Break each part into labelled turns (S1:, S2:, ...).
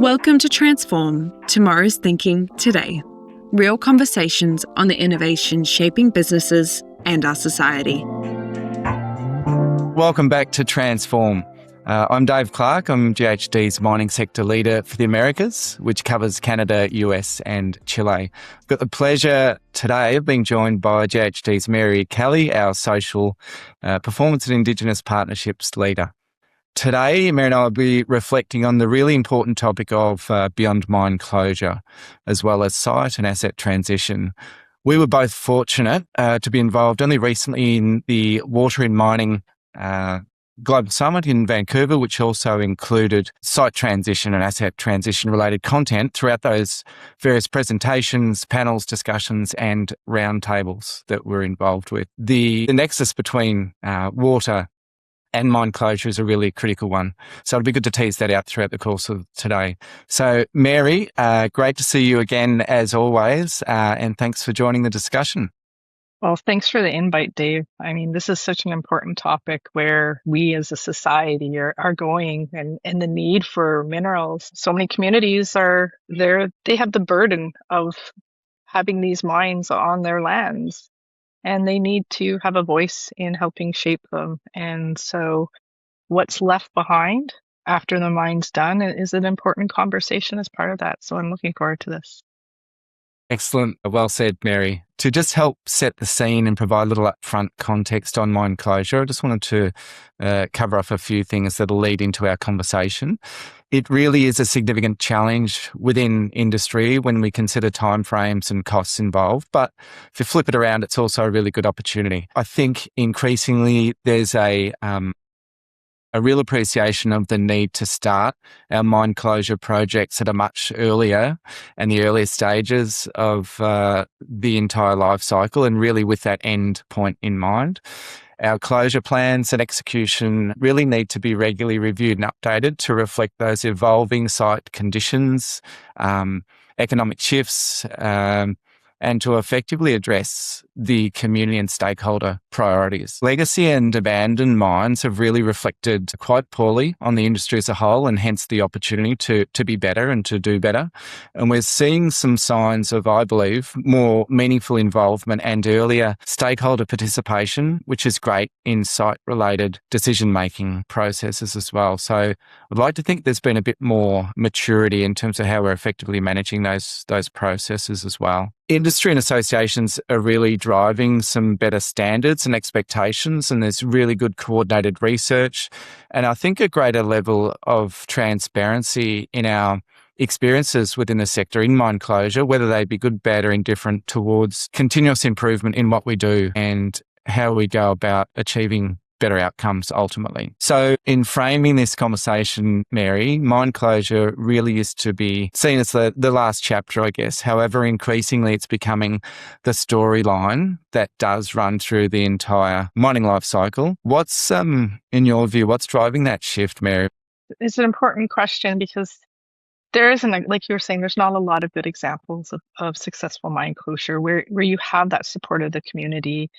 S1: Welcome to Transform, Tomorrow's Thinking Today. Real conversations on the innovation shaping businesses and our society.
S2: Welcome back to Transform. I'm Dave Clark. I'm GHD's mining sector leader for the Americas, which covers Canada, US and Chile. I've got the pleasure today of being joined by GHD's Mary Kelly, our social performance and Indigenous partnerships leader. Today, Mary and I will be reflecting on the really important topic of beyond mine closure, as well as site and asset transition. We were both fortunate to be involved only recently in the Water in Mining Global Summit in Vancouver, which also included site transition and asset transition related content throughout those various presentations, panels, discussions and roundtables that we're involved with. The nexus between water and mine closure is a really critical one. So it'll be good to tease that out throughout the course of today. So Mary, great to see you again as always, and thanks for joining the discussion.
S3: Well, thanks for the invite, Dave. I mean, this is such an important topic where we as a society are going and the need for minerals. So many communities are there, they have the burden of having these mines on their lands, and they need to have a voice in helping shape them. And so what's left behind after the mine's done is an important conversation as part of that. So I'm looking forward to this.
S2: Excellent. Well said, Mary. To just help set the scene and provide a little upfront context on mine closure, I just wanted to cover off a few things that'll lead into our conversation. It really is a significant challenge within industry when we consider timeframes and costs involved. But if you flip it around, it's also a really good opportunity. I think increasingly there's a real appreciation of the need to start our mine closure projects at a much earlier and the earlier stages of the entire life cycle, and really with that end point in mind. Our closure plans and execution really need to be regularly reviewed and updated to reflect those evolving site conditions, economic shifts, and to effectively address the community and stakeholder priorities. Legacy and abandoned mines have really reflected quite poorly on the industry as a whole, and hence the opportunity to be better and to do better. And we're seeing some signs of, I believe, more meaningful involvement and earlier stakeholder participation, which is great in site-related decision-making processes as well. So I'd like to think there's been a bit more maturity in terms of how we're effectively managing those processes as well. Industry and associations are really driving some better standards and expectations, and there's really good coordinated research, and I think a greater level of transparency in our experiences within the sector in mine closure, whether they be good, bad or indifferent, towards continuous improvement in what we do and how we go about achieving better outcomes ultimately. So in framing this conversation, Mary, mine closure really is to be seen as the last chapter, I guess. However, increasingly it's becoming the storyline that does run through the entire mining life cycle. What's, in your view, what's driving that shift, Mary?
S3: It's an important question because there isn't, like you were saying, there's not a lot of good examples of successful mine closure where you have that support of the community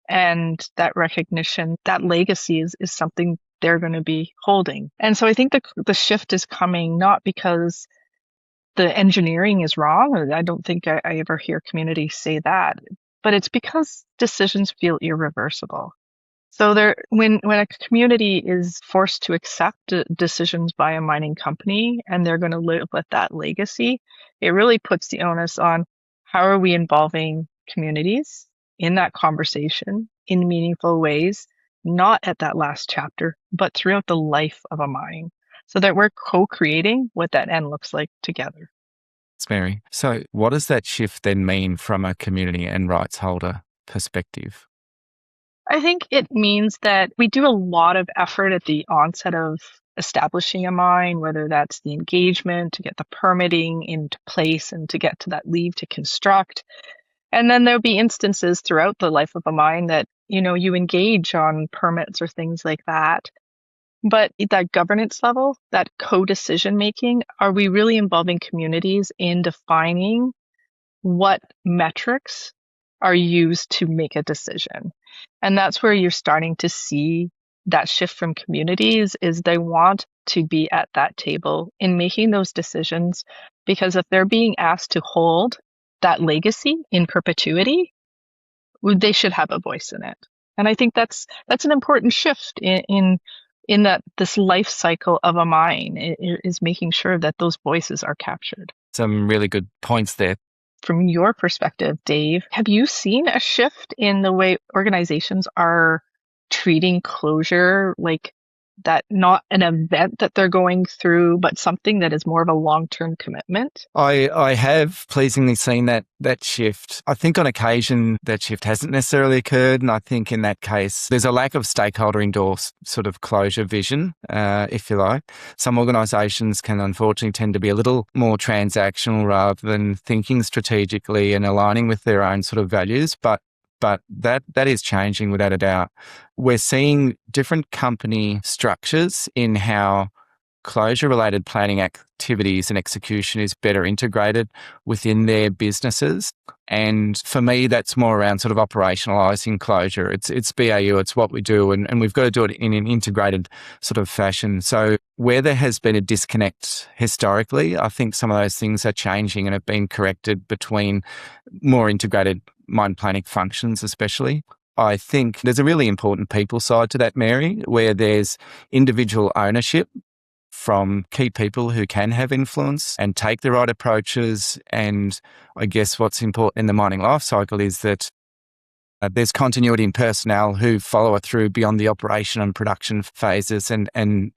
S3: and that recognition, that legacy is something they're going to be holding. And so I think the shift is coming not because the engineering is wrong. I don't think I ever hear communities say that, but it's because decisions feel irreversible. So when a community is forced to accept decisions by a mining company and they're going to live with that legacy, it really puts the onus on how are we involving communities in that conversation in meaningful ways, not at that last chapter, but throughout the life of a mine, so that we're co-creating what that end looks like together.
S2: Thanks, Mary. So what does that shift then mean from a community and rights holder perspective?
S3: I think it means that we do a lot of effort at the onset of establishing a mine, whether that's the engagement to get the permitting into place and to get to that leave to construct. And then there'll be instances throughout the life of a mine that, you engage on permits or things like that. But at that governance level, that co-decision making, are we really involving communities in defining what metrics are used to make a decision? And that's where you're starting to see that shift from communities is they want to be at that table in making those decisions, because if they're being asked to hold that legacy in perpetuity, they should have a voice in it. And I think that's an important shift in that this life cycle of a mine is making sure that those voices are captured.
S2: Some really good points there.
S3: From your perspective, Dave, have you seen a shift in the way organizations are treating closure, like that not an event that they're going through, but something that is more of a long-term commitment?
S2: I have pleasingly seen that shift. I think on occasion that shift hasn't necessarily occurred, and I think in that case there's a lack of stakeholder endorsed sort of closure vision, if you like. Some organisations can unfortunately tend to be a little more transactional rather than thinking strategically and aligning with their own sort of values, but that is changing without a doubt. We're seeing different company structures in how closure-related planning activities and execution is better integrated within their businesses. And for me, that's more around sort of operationalising closure. It's BAU, it's what we do, and we've got to do it in an integrated sort of fashion. So where there has been a disconnect historically, I think some of those things are changing and have been corrected between more integrated mine planning functions especially. I think there's a really important people side to that, Mary, where there's individual ownership from key people who can have influence and take the right approaches. And I guess what's important in the mining life cycle is that there's continuity in personnel who follow it through beyond the operation and production phases and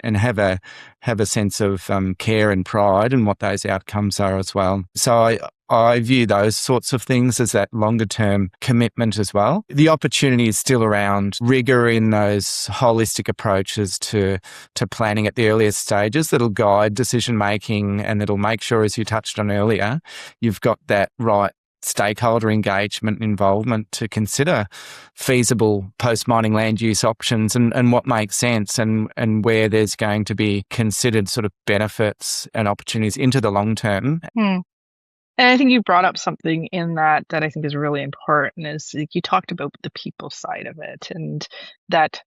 S2: have a sense of care and pride in what those outcomes are as well. So I view those sorts of things as that longer term commitment as well. The opportunity is still around rigor in those holistic approaches to planning at the earliest stages that'll guide decision making and that'll make sure, as you touched on earlier, you've got that right stakeholder engagement and involvement to consider feasible post-mining land use options and what makes sense and where there's going to be considered sort of benefits and opportunities into the long term.
S3: And I think you brought up something in that I think is really important, is like you talked about the people side of it and that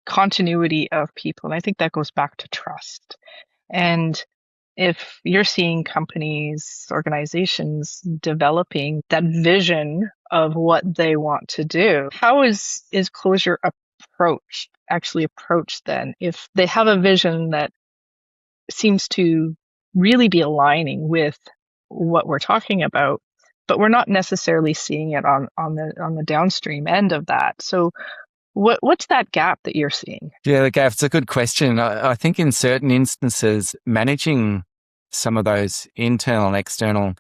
S3: continuity of people. And I think that goes back to trust. And if you're seeing companies, organizations developing that vision of what they want to do, how is closure actually approached then? If they have a vision that seems to really be aligning with what we're talking about, but we're not necessarily seeing it on the downstream end of that. So what's that gap that you're seeing?
S2: Yeah, the gap, it's a good question. I think in certain instances, managing some of those internal and external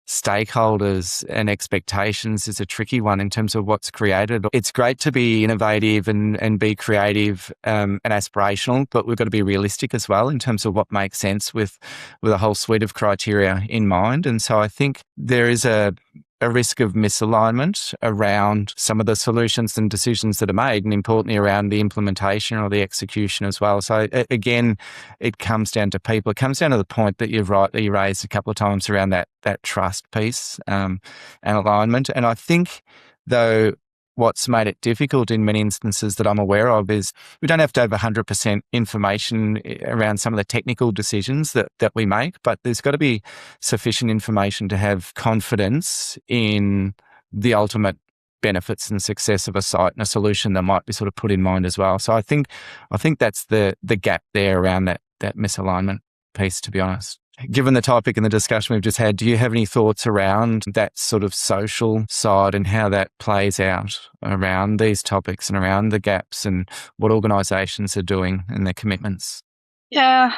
S2: stakeholders and expectations is a tricky one in terms of what's created. It's great to be innovative and be creative and aspirational, but we've got to be realistic as well in terms of what makes sense with a whole suite of criteria in mind. And so I think there is a risk of misalignment around some of the solutions and decisions that are made, and importantly around the implementation or the execution as well. So again, it comes down to people. It comes down to the point that you've rightly raised a couple of times around that trust piece and alignment. And I think, though, what's made it difficult in many instances that I'm aware of is we don't have to have 100% information around some of the technical decisions that we make, but there's got to be sufficient information to have confidence in the ultimate benefits and success of a site and a solution that might be sort of put in mind as well. So I think that's the gap there around that misalignment piece, to be honest. Given the topic and the discussion we've just had, do you have any thoughts around that sort of social side and how that plays out around these topics and around the gaps and what organisations are doing and their commitments?
S3: Yeah,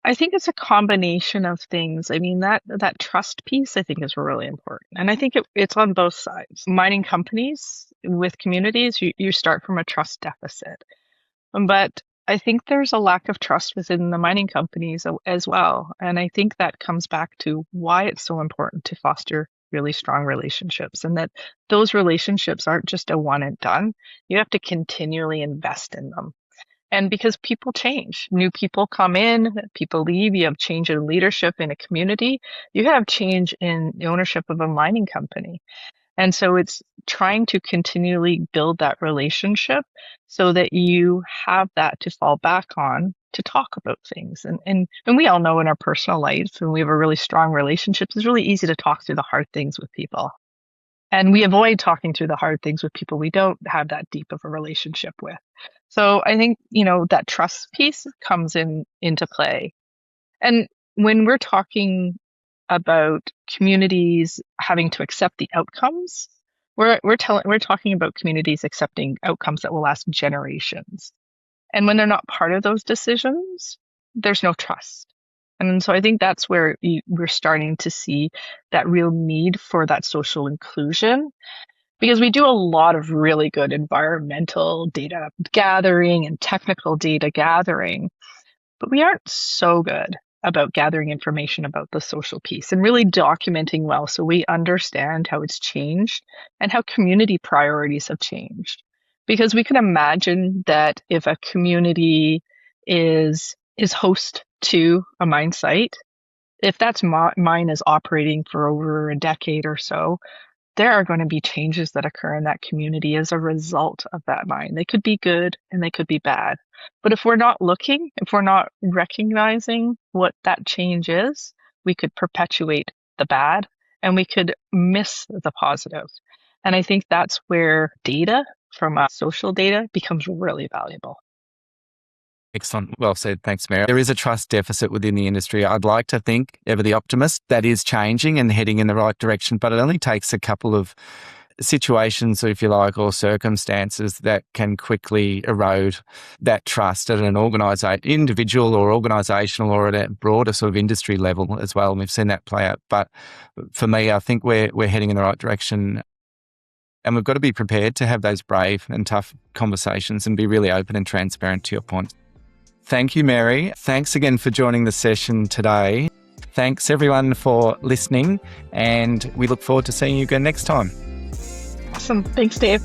S3: I think it's a combination of things. I mean, that trust piece, I think, is really important. And I think it's on both sides. Mining companies with communities, you start from a trust deficit. But I think there's a lack of trust within the mining companies as well. And I think that comes back to why it's so important to foster really strong relationships, and that those relationships aren't just a one and done. You have to continually invest in them. And because people change, new people come in, people leave, you have change in leadership in a community, you have change in the ownership of a mining company. And so it's trying to continually build that relationship so that you have that to fall back on to talk about things. And we all know in our personal lives, when we have a really strong relationship, it's really easy to talk through the hard things with people. And we avoid talking through the hard things with people we don't have that deep of a relationship with. So I think, that trust piece comes into play. And when we're talking about communities having to accept the outcomes, we're talking about communities accepting outcomes that will last generations. And when they're not part of those decisions, there's no trust. And so I think that's where we're starting to see that real need for that social inclusion, because we do a lot of really good environmental data gathering and technical data gathering, but we aren't so good about gathering information about the social piece and really documenting well so we understand how it's changed and how community priorities have changed. Because we can imagine that if a community is host to a mine site, if that mine is operating for over a decade or so, there are going to be changes that occur in that community as a result of that mine. They could be good and they could be bad. But if we're not looking, if we're not recognizing what that change is, we could perpetuate the bad and we could miss the positive. And I think that's where data from social data becomes really valuable.
S2: Excellent. Well said. Thanks, Mary. There is a trust deficit within the industry. I'd like to think, ever the optimist, that is changing and heading in the right direction, but it only takes a couple of situations, if you like, or circumstances that can quickly erode that trust at an individual or organisational or at a broader sort of industry level as well. And we've seen that play out. But for me, I think we're heading in the right direction. And we've got to be prepared to have those brave and tough conversations and be really open and transparent, to your point. Thank you, Mary. Thanks again for joining the session today. Thanks, everyone, for listening, and we look forward to seeing you again next time.
S3: Awesome. Thanks, Dave.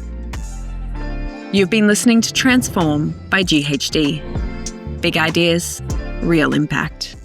S1: You've been listening to Transform by GHD. Big ideas, real impact.